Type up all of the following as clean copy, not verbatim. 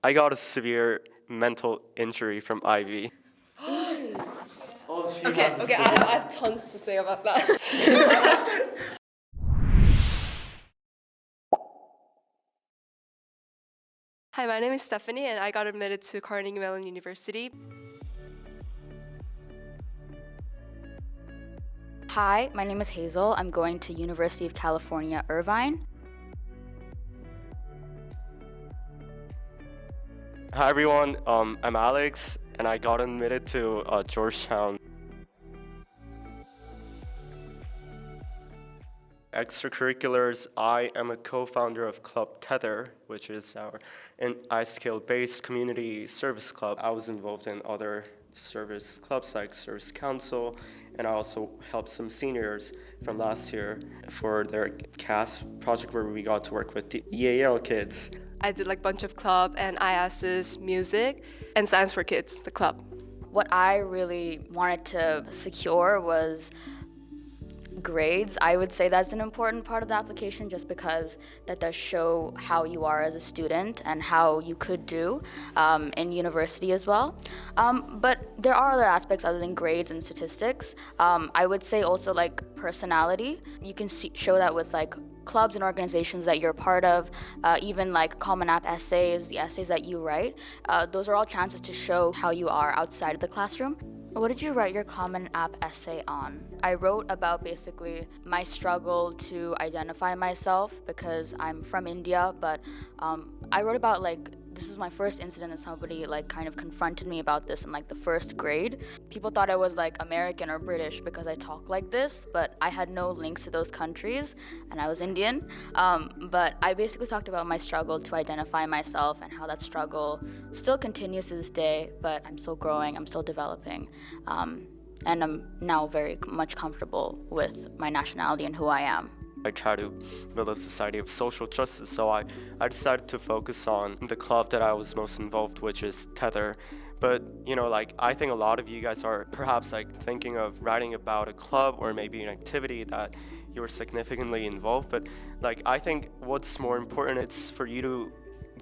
I got a severe mental injury from Ivy. Oh, she Okay, has a okay, severe- I have tons to say about that. Hi, my name is Stephanie, and I got admitted to Carnegie Mellon University. Hi, my name is Hazel. I'm going to University of California, Irvine. Hi everyone, I'm Alex, and I got admitted to Georgetown. Extracurriculars, I am a co-founder of Club Tether, which is our ISKL-based community service club. I was involved in other service clubs like Service Council, and I also helped some seniors from last year for their CAS project where we got to work with the EAL kids. I did like a bunch of club and IAS's music and Science for Kids, the club. What I really wanted to secure was grades. I would say that's an important part of the application just because that does show how you are as a student and how you could do in university as well. But there are other aspects other than grades and statistics. I would say also like personality. You can show that with like clubs and organizations that you're part of, even like Common App essays, the essays that you write. Those are all chances to show how you are outside of the classroom. What did you write your Common App essay on? I wrote about basically my struggle to identify myself because I'm from India, but I wrote about like, this is my first incident that somebody like kind of confronted me about this in like the first grade. People thought I was like American or British because I talk like this, but I had no links to those countries and I was Indian. But I basically talked about my struggle to identify myself and how that struggle still continues to this day, but I'm still growing, I'm still developing. And I'm now very much comfortable with my nationality and who I am. I try to build a society of social justice, so I decided to focus on the club that I was most involved, which is Tether. But, you know, like, I think a lot of you guys are perhaps, like, thinking of writing about a club or maybe an activity that you were significantly involved. But, like, I think what's more important is for you to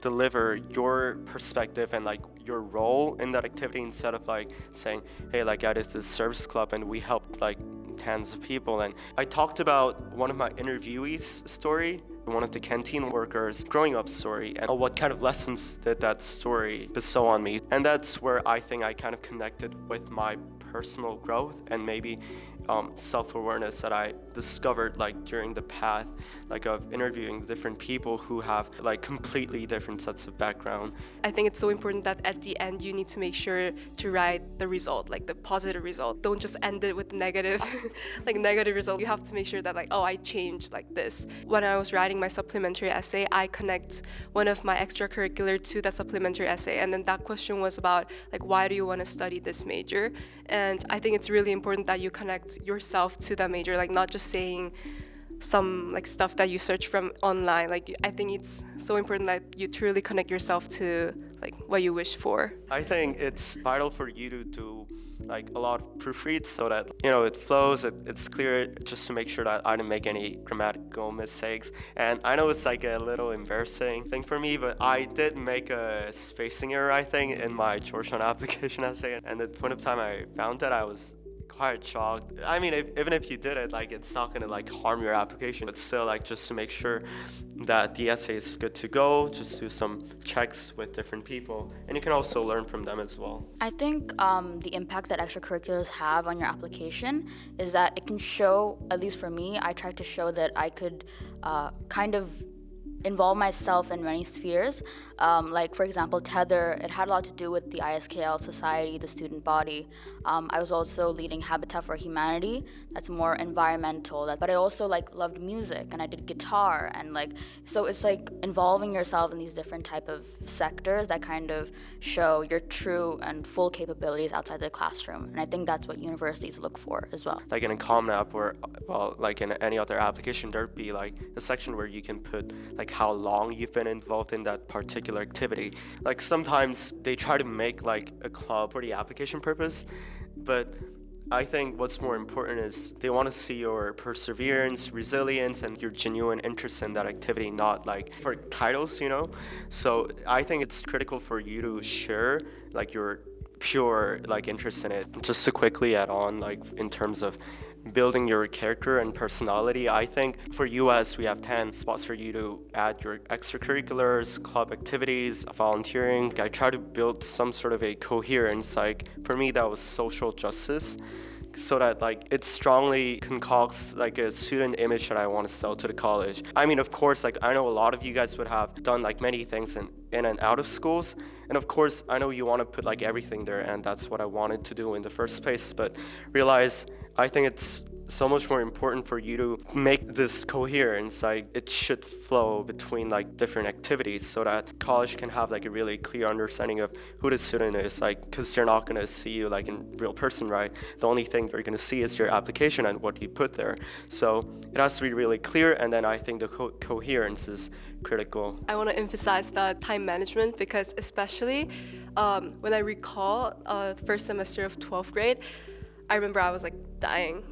deliver your perspective and like your role in that activity instead of like saying, hey, like I did this service club and we helped like tens of people. And I talked about one of my interviewees' story, one of the canteen workers' growing up story, and what kind of lessons did that story bestow on me. And that's where I think I kind of connected with my personal growth and maybe self-awareness that I discovered like during the path like of interviewing different people who have like completely different sets of background. I think it's so important that at the end you need to make sure to write the result, like the positive result. Don't just end it with negative, like negative result. You have to make sure that like, oh, I changed like this. When I was writing my supplementary essay, I connect one of my extracurricular to that supplementary essay, and then that question was about like, why do you want to study this major? And I think it's really important that you connect yourself to that major, like not just saying some like stuff that you search from online. Like I think it's so important that you truly connect yourself to like what you wish for. I think it's vital for you to do like a lot of proofreads so that you know it flows, it's clear, just to make sure that I didn't make any grammatical mistakes. And I know it's like a little embarrassing thing for me, but I did make a spacing error, I think, in my Georgetown application essay, and at the point of time I found that I was quite shocked. I mean, even if you did it, like it's not gonna like harm your application, but still like just to make sure that the essay is good to go, just do some checks with different people, and you can also learn from them as well. I think the impact that extracurriculars have on your application is that it can show, at least for me, I tried to show that I could kind of involve myself in many spheres. Like for example, Tether, it had a lot to do with the ISKL society, the student body. I was also leading Habitat for Humanity, that's more environmental, but I also like loved music and I did guitar, and like, so it's like involving yourself in these different type of sectors that kind of show your true and full capabilities outside the classroom. And I think that's what universities look for as well. Like in a Common App or well, like in any other application, there'd be like a section where you can put like how long you've been involved in that particular activity. Like sometimes they try to make like a club for the application purpose, but I think what's more important is they want to see your perseverance, resilience, and your genuine interest in that activity, not like for titles, you know? So I think it's critical for you to share like your pure like interest in it. Just to quickly add on, like in terms of building your character and personality, I think for US we have 10 spots for you to add your extracurriculars, club activities, volunteering. I try to build some sort of a coherence. Like for me that was social justice, so that like it strongly concocts like a student image that I want to sell to the college. I mean, of course, like I know a lot of you guys would have done like many things in and out of schools, and of course I know you want to put like everything there, and that's what I wanted to do in the first place, but realize I think it's so much more important for you to make this coherence. Like it should flow between like different activities so that college can have like a really clear understanding of who the student is, like because they're not going to see you like in real person, right? The only thing they're going to see is your application and what you put there. So it has to be really clear, and then I think the coherence is critical. I want to emphasize the time management because especially when I recall first semester of 12th grade, I remember I was like dying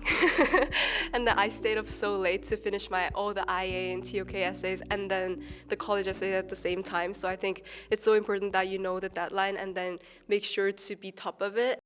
and that I stayed up so late to finish all the IA and TOK essays and then the college essays at the same time. So I think it's so important that you know the deadline and then make sure to be top of it.